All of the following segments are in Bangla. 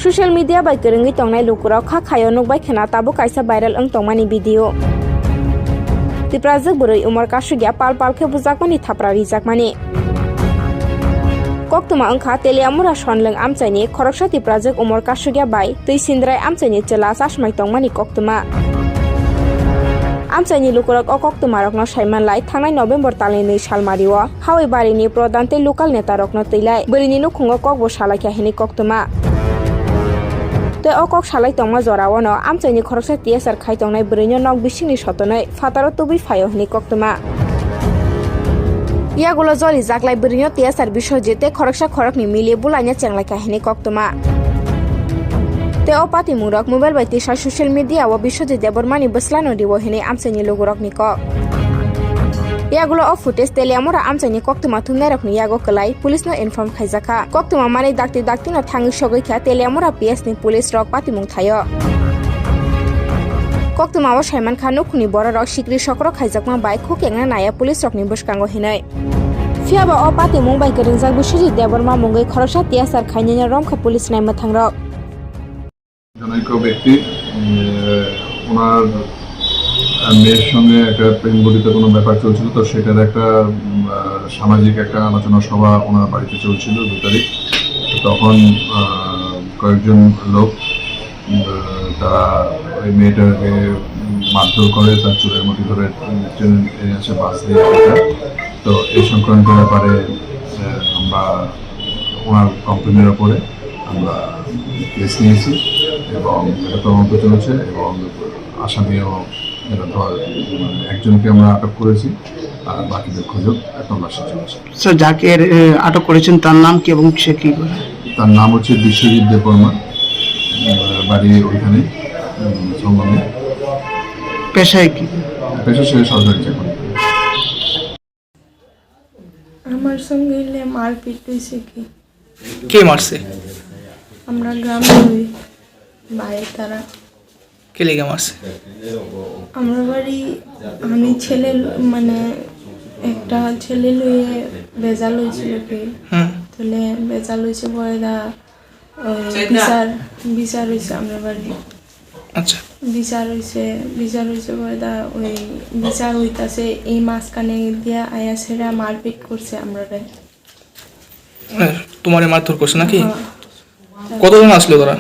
Social media bai kerengi tongnai lukurok kha khayo nukbai khena tabo kaisa viral ang tongmani video. Tiprajak burui umar kasugya pal khe bujakmani thapra rijakmani. Koktuma angkha teleamura sonleng amchaini khoroksa tiprajak umar kasugya bai tui sindrai amchaini chela chashmai tongmani koktuma. Amchaini lukurok o koktuma rokno saimanlai thangnai November talni 2 salmario hawi barini pradhan tei local neta rokno tüilai bwrini nukhungo kokbo salaikha hini koktuma. Te okok salai tongma jorao no amchaini khoroksa TSR khai tongnai bwrini nok bisingni sotonai fataro tubi phayo hini koktuma. Yagulo joli jaklai bwrini TSR bisojete khoroksa khorokni mili bulaina chenglai hini koktuma. Te opati murok mobile bai tisa social media o bisojit debormani bwslano dibo hini amchaini logurok ni kok. Yagulo o footage teleamura amchaini koktuma thumnai rokni yago klai police no inform khaijaka. Koktuma mani dakti no thangi sogoi teleamura PS ni police rok patimung thayo. Koktuma o Saiman Khan nukhuni bora rok sikri sokro khaijakma bai khukengna naya police rok ni bwskango hinai. Fiaba o patimung bai geringjak bisojit deborma mungai khoroksa TSR khainani romkha police nai mathang rok. জনৈক ব্যক্তি ওনার মেয়ের সঙ্গে একটা প্রেমবর্ধিত কোনো ব্যাপার চলছিল, তো সেটার একটা সামাজিক একটা আলোচনা সভা ওনার বাড়িতে চলছিল 2 তারিখ। তখন কয়েকজন লোক তারা ওই মেয়েটাকে মারধর করে, তার চুলের মধ্যে ধরে টেনে আসে বাস দিয়ে। তো এই সংক্রান্ত ব্যাপারে আমরা ওনার কমপ্লেনের ওপরে আমরা কেস নিয়েছি এবং এটা তদন্ত চলছে এবং আসামিও এটা একজনকে আমরা আটক করেছি আর বাকিদের খোঁজও তল্লাশি চলছে। স্যার, যাকে আটক করেছেন তার নাম কি এবং সে কি করে? তার নাম হচ্ছে বিশ্বজিৎ দেববর্মা, বাড়ি ওইখানে সংগমে। পেশায় কি? পেশা সে সরকারি চাকরি। আমার সঙ্গে মারপিট হয়েছে। কে মারছে? আমরা গ্রামে হই বাইরে, তারা কে লেগে মারছে? আমরা বাড়ি আমি ছেলে মানে একটা ছেলে লইয়ে বেজাল হয়েছিল কি, তাহলে বেজাল হয়েছে পরে বিচার হয়েছে আমরা বাড়ি। আচ্ছা, বিচার হয়েছে পরে ওই বিচার হইতাছে এই মাঝখানে দিয়া আয়া ছেড়া মারপিট করছে আমরা। তোমার মারধর করছে নাকি? কতজন আসলো তারা?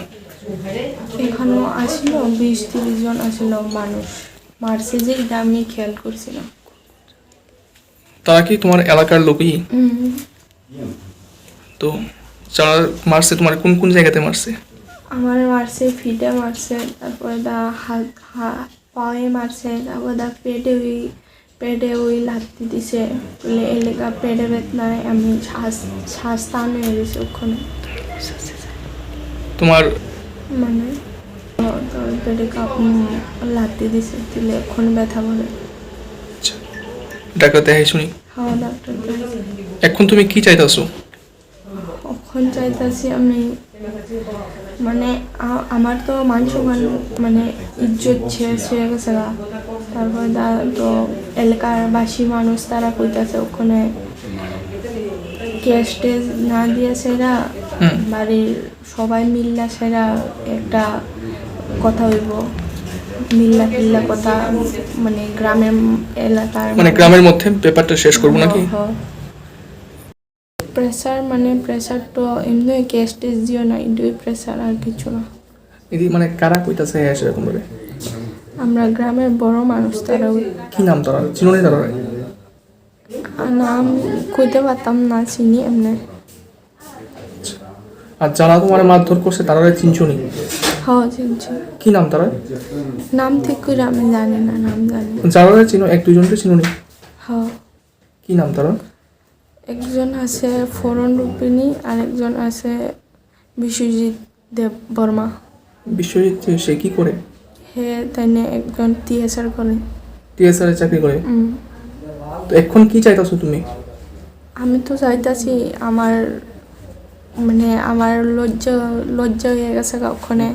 এখানে আসলো 20-30 জন আসলো মানুষ। মারছে যে এটা আমি খেয়াল করছিলাম। তারা কি তোমার এলাকার লোকই? তো যারা মারছে তোমার কোন কোন জায়গাতে মারছে? আমার মারছে ফিটে মারছে, তারপরে হাত পায়ে মারছে, তারপরে পেটে ওই লাথি দিছে। এলাকা পেটে বেদনায় আমি শ্বাস টান হয়ে গেছি ওখানে। তোমার মানে পেটে লাথি দিছে, দিলে ওখানে ব্যথা করে। ডাক্তার দেখাই শুনি। হ্যাঁ, ডাক্তার। এখন তুমি কি চাইতেছো? এখন চাইতেছি আমি মানে আমার তো মান সম্মান মানে ইজ্জত শেষ হয়ে গেছে। তারপর তো এলাকার বাসী মানুষ তারা কইতাছে ওখানে ক্যাশ টেস না দিয়ে সেরা বাড়ির সবাই মিল্লা সেরা একটা কথা হইব, মিল্লা কথা মানে গ্রামের এলাকার মানে গ্রামের মধ্যে ব্যাপারটা শেষ করবো নাকি? প্রেসার তো এমনি ক্যাশ টেস দিও না, এটাই প্রেসার আর কিছু না। এদি মানে কারা কইতাছে এরকম ভাবে? আমরা গ্রামের বড় মানুষ। তারা কি নাম তারা? চিনোনি তারা? নাম কইতে পারতাম না, চিনি এমনি। আর যারা তোমার মারধর করছে তারা চিনছো নি? হ্যাঁ, চিনছি। কি নাম তারা? নাম ঠিক করে আমি জানি না, নাম জানি। যারা চিনো 1-2 জনকে চিনো নি? হ্যাঁ। কি নাম তারা? একজন আছে ফরন রূপিণী, আর একজন আছে বিশ্বজিৎ দেববর্মা। বিশ্বজিৎ সে কি করে? হে তাই একজন TSR করে। TSR এ চাকরি করে? তো এখন কি চাইতাছো তুমি? আমি তো চাইতাছি আমার মানে আমার লজ্জা হয়ে গেছে ওখানে,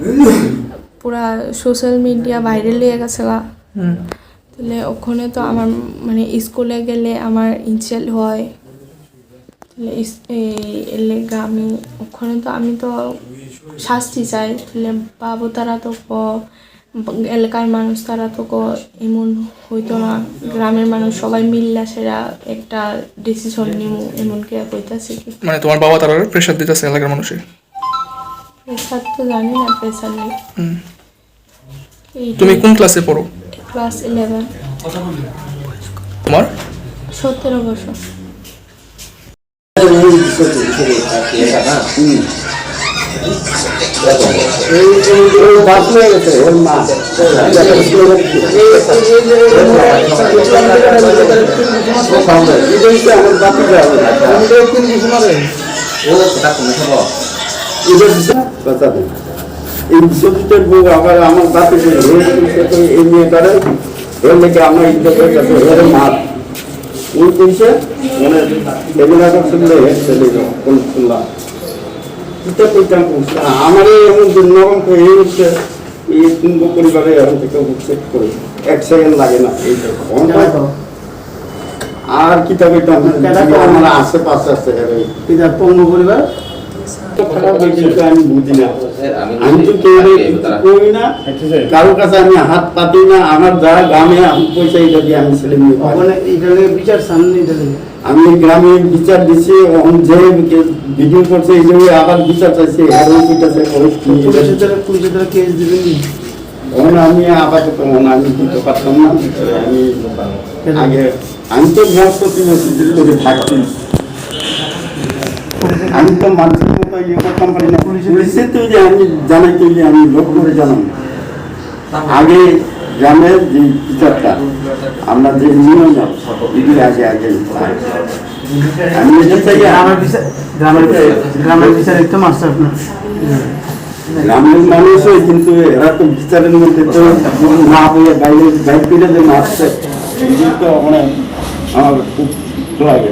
পুরা সোশ্যাল মিডিয়া ভাইরাল হয়ে গেছে। তাহলে ওখানে তো আমার মানে স্কুলে গেলে আমার ইনসাল্ট হয়, এর লেগে আমি ওখানে তো আমি তো শাস্তি চাই, তাহলে বাবু তারা তো এলাকার মানুষ তারা তো এমন হইতো না, গ্রামের মানুষ সবাই মিললা সেরা একটা ডিসিশন নিব এমন কে কইতাছে কি। মানে তোমার বাবা তারা প্রেশার দিতেছে এলাকার মানুষে? প্রেশার তো জানি না, প্রেশার নেই। তুমি কোন ক্লাসে পড়ো? ক্লাস 11। তোমার 17 বছর। আমার বাপে এই মেয়েটারে এর লেগে আমার ইজ্জতের মাছ ওই কইছে মানে এগুলা শুনলে শুনলাম আমার এমন দুর্নরম হয়ে উঠছে এই কুম্ভ পরিবারে এখন থেকে উঠছে করে 1 সেকেন্ড লাগে না। আর কি তবে আমার আশেপাশে আছে পঙ্গু পরিবার আমি বুঝি না, আমি তো কেউ করি না, কারোর কাছে আমি হাত পাতি না। আমার যা গ্রামে পয়সা এটা দিয়ে আমি ছেলে মেয়ে বিচার সামনে আমি গ্রামে বিচার দিচ্ছি, যে ভিডিও করছে এই জন্য আবার বিচার চাইছে কেস দিবেন। আমি আপাতত আমি দিতে পারতাম না। আমি আগে আমি তো বৃহস্পতি মসজিদ করে থাকছি, আমি তো মানুষের মতো ইয়ে করতাম পারি না। পুলিশের তো যে আমি জানাই তৈরি আমি লোক করে জানাম আগে গ্রামের যে বিচারটা আমরা যে নিয়ম এগুলি আগে আগে আমি এটা চাই গ্রামের বিচার একটু মাস্টার আপনার গ্রামের মানুষও কিন্তু এরা তো বিচারের মধ্যে তো না হয়ে বাইরে বাইক করে যে মারছে তো মানে আমার খুব লাগে।